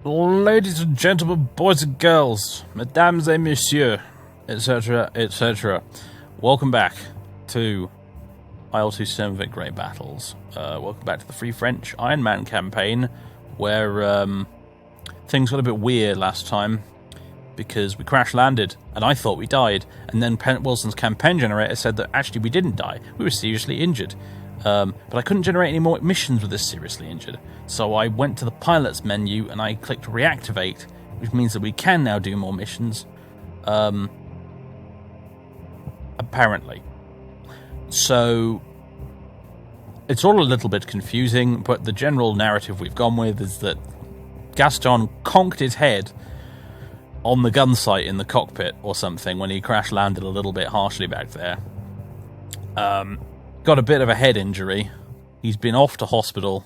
Ladies and gentlemen, boys and girls, mesdames et messieurs, etc., etc. Welcome back to IL-2 Great Battles. Welcome back to the Free French Ironman campaign, where things got a bit weird last time because we crash landed and I thought we died, and then Wilson's campaign generator said that actually we didn't die, we were seriously injured. But I couldn't generate any more missions with this seriously injured. So I went to the pilot's menu and I clicked reactivate, which means that we can now do more missions. Apparently. So it's all a little bit confusing, but the general narrative we've gone with is that Gaston conked his head on the gun sight in the cockpit or something when he crash landed a little bit harshly back there. Got a bit of a head injury. He's been off to hospital.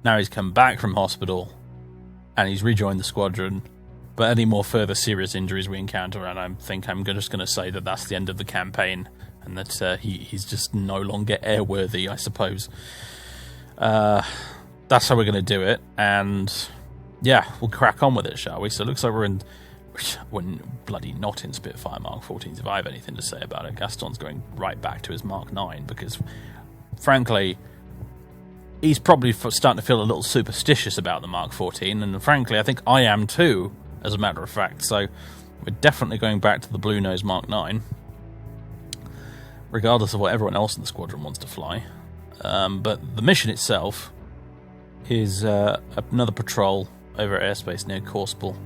Now he's come back from hospital, and he's rejoined the squadron. But any more further serious injuries we encounter, and I think I'm just going to say that that's the end of the campaign, and that he's just no longer airworthy, I suppose. That's how we're going to do it, and yeah, we'll crack on with it, shall we? So it looks like we're bloody not in Spitfire Mark 14s, if I have anything to say about it. Gaston's going right back to his Mark 9, because, frankly, he's probably starting to feel a little superstitious about the Mark 14, and frankly, I think I am too, as a matter of fact. So we're definitely going back to the Blue Nose Mark 9, regardless of what everyone else in the squadron wants to fly. But the mission itself is another patrol over airspace near Coursepool.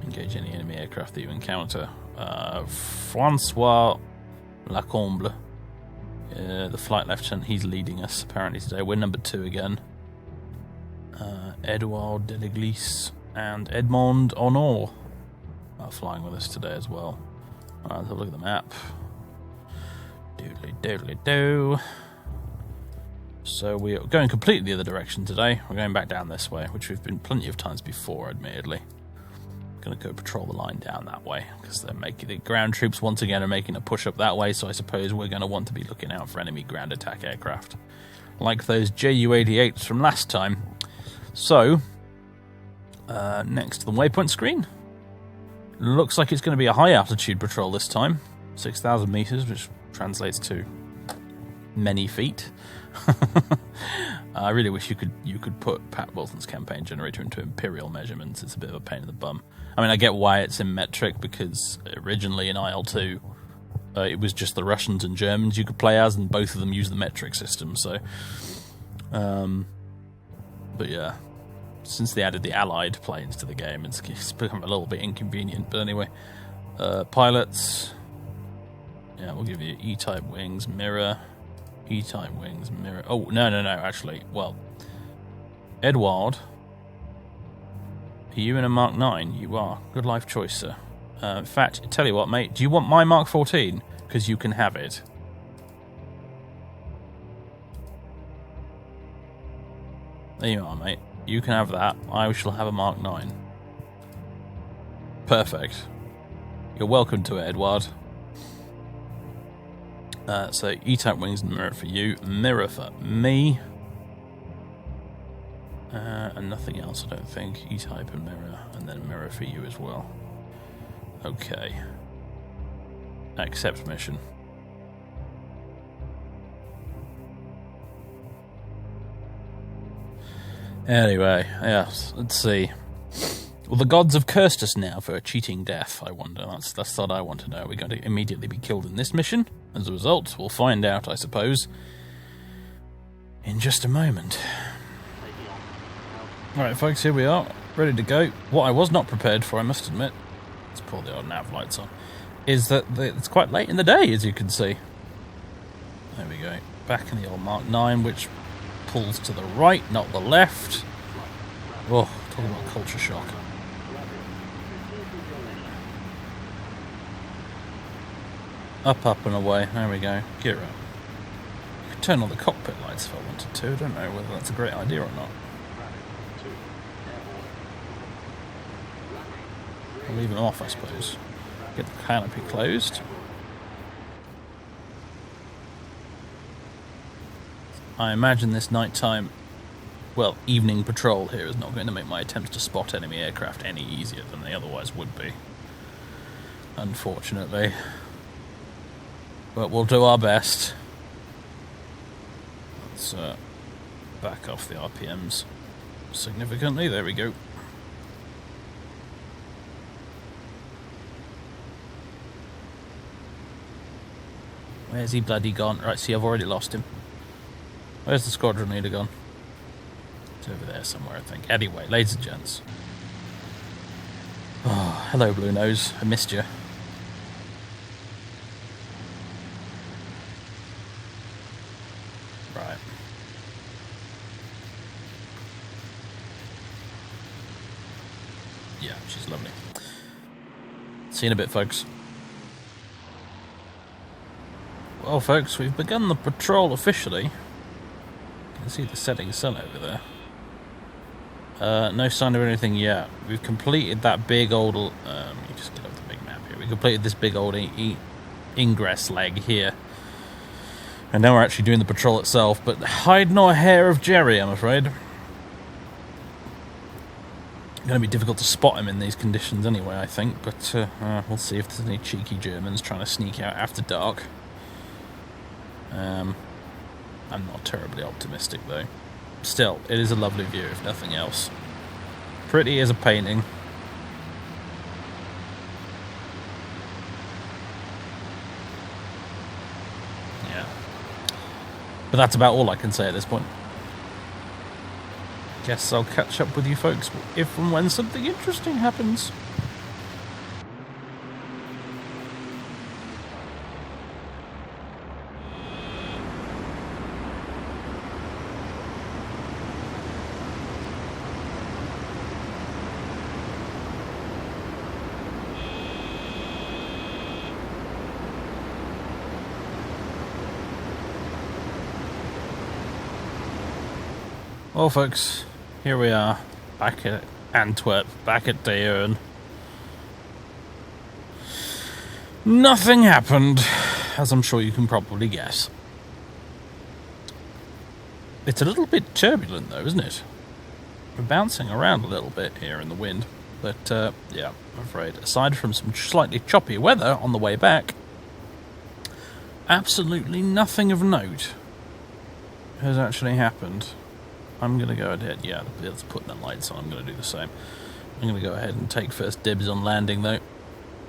Engage any enemy aircraft that you encounter. Francois Lacombe, the flight lieutenant, he's leading us apparently today. We're number 2 again. Edouard Deleglise and Edmond Honor are flying with us today as well. Alright, let's have a look at the map. Doodly doodly doo. So we're going completely the other direction today. We're going back down this way, which we've been plenty of times before, admittedly. Going to go patrol the line down that way, because they're making the ground troops once again are making a push up that way, so I suppose we're going to want to be looking out for enemy ground attack aircraft, like those Ju-88s from last time. So, next to the waypoint screen, looks like it's going to be a high altitude patrol this time, 6,000 meters, which translates to many feet. I really wish you could put Pat Wilson's campaign generator into imperial measurements. It's a bit of a pain in the bum. I mean, I get why it's in metric, because originally in IL-2 it was just the Russians and Germans you could play as, and both of them use the metric system. So, but yeah, since they added the Allied planes to the game, it's become a little bit inconvenient. But anyway, pilots, yeah, we'll give you E-type wings, mirror. E-type wings, mirror. Oh, no, actually. Well, Edward, are you in a Mark 9? You are. Good life choice, sir. In fact, tell you what, mate, do you want my Mark 14? Because you can have it. There you are, mate. You can have that. I shall have a Mark 9. Perfect. You're welcome to it, Edward. So E-type wings and mirror for you, mirror for me, and nothing else, I don't think. E-type and mirror, and then mirror for you as well. Okay. Accept mission. Anyway, yeah, let's see. Well, the gods have cursed us now for a cheating death, I wonder. That's what I want to know. Are we going to immediately be killed in this mission? As a result, we'll find out, I suppose, in just a moment. Alright, folks, here we are, ready to go. What I was not prepared for, I must admit, let's pull the old nav lights on, is that it's quite late in the day, as you can see. There we go. Back in the old Mark 9, which pulls to the right, not the left. Oh, talk about culture shock. Up and away. There we go. Gear up. I could turn on the cockpit lights if I wanted to. I don't know whether that's a great idea or not. I'll leave them off, I suppose. Get the canopy closed. I imagine this nighttime well, evening patrol here is not going to make my attempts to spot enemy aircraft any easier than they otherwise would be. Unfortunately. But we'll do our best. Let's back off the RPMs significantly. There we go. Where's he bloody gone? Right, see, I've already lost him. Where's the squadron leader gone? It's over there somewhere, I think. Anyway, ladies and gents. Oh, hello, Blue Nose. I missed you. Right. Yeah, she's lovely. See you in a bit, folks. Well, folks, we've begun the patrol officially. You can see the setting sun over there. No sign of anything yet. We've completed that big old... you just get up the big map here. We completed this big old ingress leg here. And now we're actually doing the patrol itself. But hide nor hair of Jerry, I'm afraid. Going to be difficult to spot him in these conditions anyway, I think. But we'll see if there's any cheeky Germans trying to sneak out after dark. I'm not terribly optimistic, though. Still, it is a lovely view, if nothing else. Pretty as a painting. Yeah. But that's about all I can say at this point. Guess I'll catch up with you folks if and when something interesting happens. Well, folks, here we are, back at Antwerp, back at Deurne. Nothing happened, as I'm sure you can probably guess. It's a little bit turbulent, though, isn't it? We're bouncing around a little bit here in the wind. But, yeah, I'm afraid, aside from some slightly choppy weather on the way back, absolutely nothing of note has actually happened. I'm going to go ahead, yeah, let's put the lights on, I'm going to do the same. I'm going to go ahead and take first dibs on landing, though.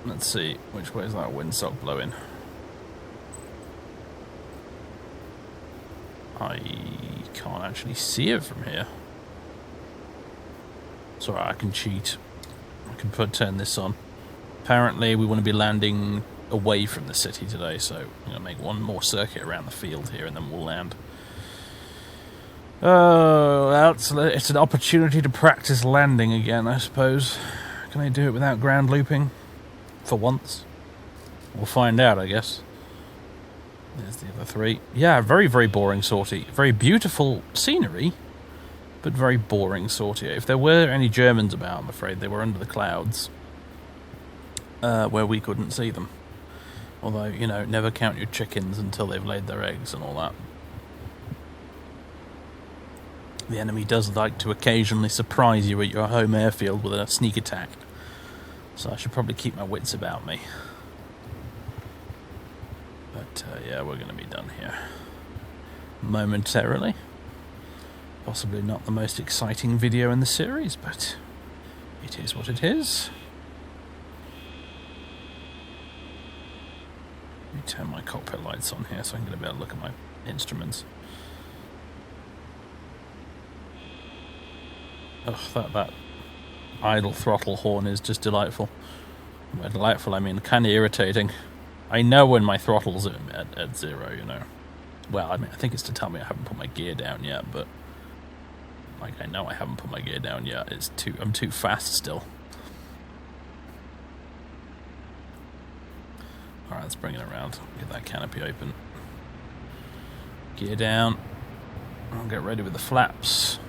Let's see, which way is that windsock blowing? I can't actually see it from here. It's alright, I can cheat. I can turn this on. Apparently we want to be landing away from the city today, so I'm going to make one more circuit around the field here and then we'll land. Oh, it's an opportunity to practice landing again, I suppose. Can I do it without ground looping? For once? We'll find out, I guess. There's the other three. Yeah, very, very boring sortie. Very beautiful scenery, but very boring sortie. If there were any Germans about, I'm afraid they were under the clouds, where we couldn't see them. Although, you know, never count your chickens until they've laid their eggs and all that. The enemy does like to occasionally surprise you at your home airfield with a sneak attack. So I should probably keep my wits about me. But, yeah, we're going to be done here. Momentarily. Possibly not the most exciting video in the series, but it is what it is. Let me turn my cockpit lights on here so I can get a better look at my instruments. Oh, that idle throttle horn is just delightful. By delightful, I mean kind of irritating. I know when my throttle's at zero, you know. Well, I mean, I think it's to tell me I haven't put my gear down yet, but like I know I haven't put my gear down yet. I'm too fast still. All right, let's bring it around. Get that canopy open. Gear down. I'll get ready with the flaps.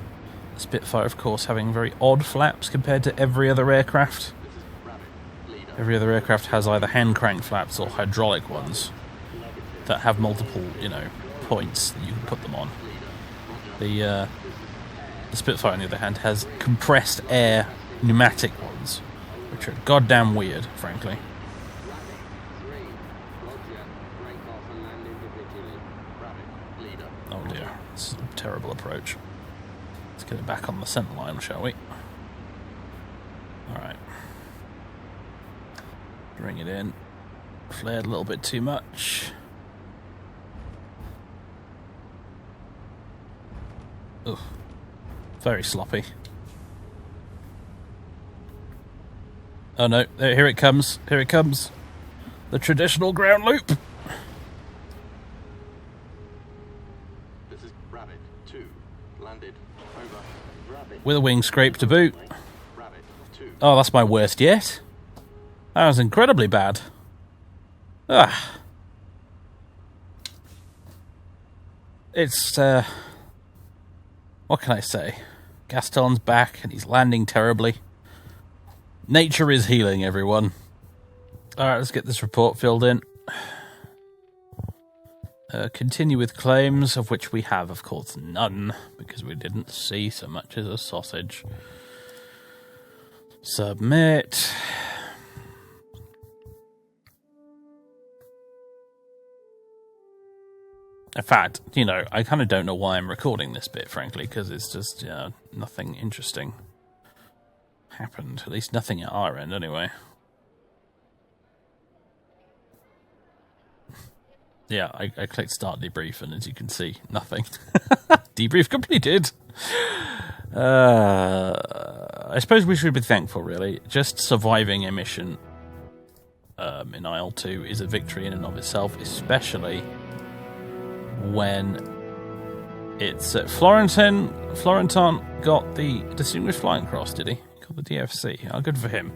Spitfire, of course, having very odd flaps compared to every other aircraft. Every other aircraft has either hand crank flaps or hydraulic ones that have multiple, you know, points that you can put them on. The The Spitfire, on the other hand, has compressed air pneumatic ones, which are goddamn weird, frankly. Oh dear, this is a terrible approach. Let's get it back on the centre line, shall we? Alright. Bring it in. Flared a little bit too much. Ugh. Very sloppy. Oh no, here it comes. Here it comes. The traditional ground loop. This is Rabbit 2. Landed. Over. Rabbit. With a wing scrape to boot. Rabbit 2. Oh, that's my worst yet. That was incredibly bad. Ah. It's, what can I say? Gaston's back and he's landing terribly. Nature is healing, everyone. Alright, let's get this report filled in. Continue with claims, of which we have, of course, none, because we didn't see so much as a sausage. Submit. In fact, you know, I kind of don't know why I'm recording this bit, frankly, because it's just, nothing interesting happened. At least nothing at our end, anyway. Yeah, I clicked start debrief, and as you can see, nothing. Debrief completed. I suppose we should be thankful, really. Just surviving a mission in IL-2 is a victory in and of itself, especially when it's Florentin got the Distinguished Flying Cross, did he? He got the DFC. Oh, good for him.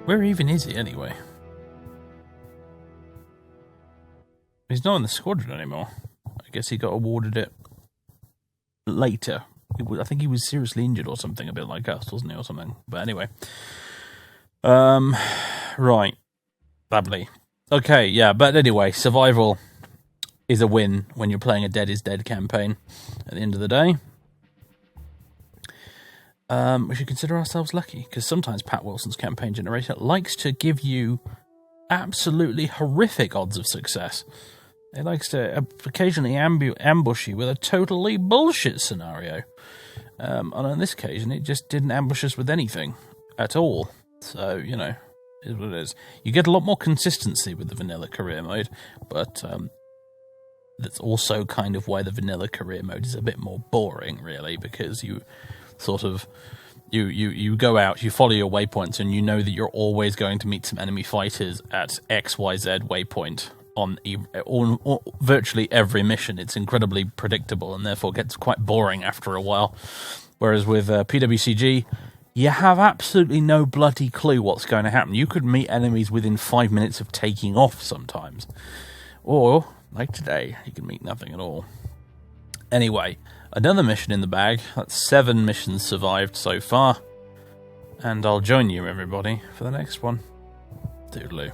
Where even is he, anyway? He's not in the squadron anymore. I guess he got awarded it later. I think he was seriously injured or something, a bit like us, wasn't he, or something? But anyway. Right. Lovely. Okay, yeah, but anyway, survival is a win when you're playing a Dead is Dead campaign at the end of the day. We should consider ourselves lucky, because sometimes Pat Wilson's campaign generator likes to give you absolutely horrific odds of success. It likes to occasionally ambush you with a totally bullshit scenario. And on this occasion, it just didn't ambush us with anything at all. So, you know, it is what it is. You get a lot more consistency with the vanilla career mode, but that's also kind of why the vanilla career mode is a bit more boring, really, because you sort of you go out, you follow your waypoints, and you know that you're always going to meet some enemy fighters at XYZ waypoint on virtually every mission. It's incredibly predictable and therefore gets quite boring after a while. Whereas with PWCG, you have absolutely no bloody clue what's going to happen. You could meet enemies within 5 minutes of taking off sometimes. Or, like today, you can meet nothing at all. Anyway, another mission in the bag. That's 7 missions survived so far. And I'll join you, everybody, for the next one. Toodaloo.